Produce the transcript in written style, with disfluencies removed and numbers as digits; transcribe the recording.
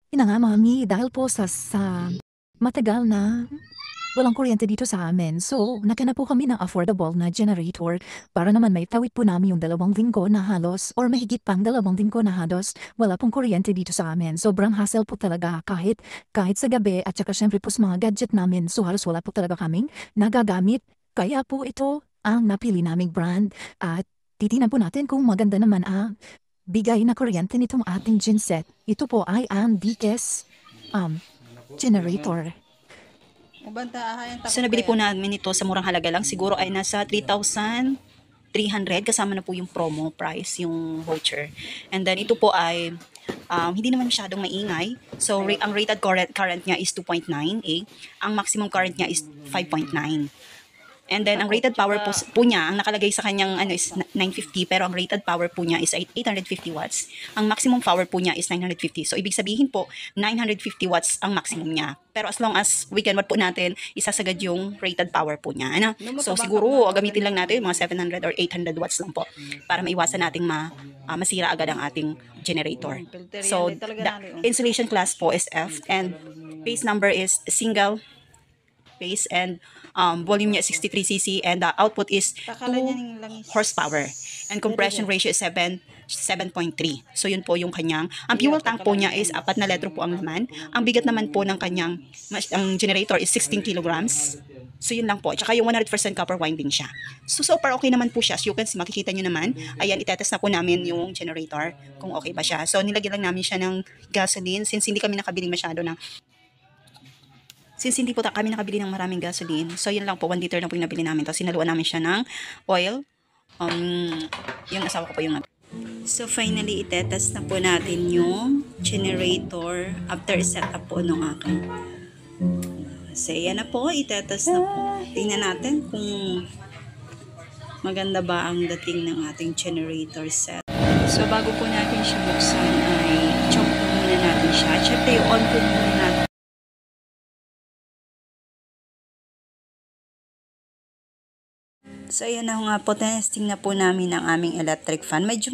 Yun na nga, mami, dahil po sa matagal na walang kuryente dito sa amin. So, naghanap po kami ng affordable na generator para naman may tawid po namin yung 2 linggo na halos or mahigit pang 2 linggo na halos wala pong kuryente dito sa amin. Sobrang hassle po talaga kahit sa gabi at saka syempre po sa mga gadget namin. So, halos wala po talaga kaming nagagamit. Kaya po ito ang napili naming brand at titingnan po natin kung maganda naman ang bigay na kuryente nitong ating genset. Ito po ay ang Dikes generator. So nabili po namin ito sa murang halaga lang. Siguro ay nasa 3,300 kasama na po yung promo price, yung voucher. And then ito po ay hindi naman masyadong maingay. So ang rated current niya is 2.9A. Ang maximum current niya is 5.9. And then, ang rated power po niya, ang nakalagay sa kanyang is 950, pero ang rated power po niya is 850 watts. Ang maximum power po niya is 950. So, ibig sabihin po, 950 watts ang maximum niya. Pero as long as weekend watt po natin, isasagad yung rated power po niya. Ano? So, siguro, gamitin lang natin mga 700 or 800 watts lang po para maiwasan nating masira agad ang ating generator. So, the insulation class po is F, and base number is single base, and volume niya is 63cc, and the output is 2 horsepower, and compression ratio is 7.3. So yun po yung kanyang, ang fuel tank po niya is 4 na litro po ang laman. Ang bigat naman po ng kanyang ang generator is 16 kilograms. So yun lang po. Tsaka yung 100% copper winding siya. So far okay naman po siya. As you can see, makikita nyo naman. Ayan, itetest na po namin yung generator kung okay ba siya. So nilagyan lang namin siya ng gasoline since hindi kami nakabili masyado ng hindi po kami nakabili ng maraming gasoline. So, yun lang po. 1 liter na po yung nabili namin. Tapos, sinaluan namin siya ng oil. Yung asawa ko po yung So, finally, itetest na po natin yung generator after setup po nung akin. So, yan na po. Itetest na po. Tingnan natin kung maganda ba ang dating ng ating generator set. So, bago po natin siya buksan ay choke po muna natin siya. Siyempre, on po muna natin. So, ayan na nga po, testing na po namin ang aming electric fan. Medyo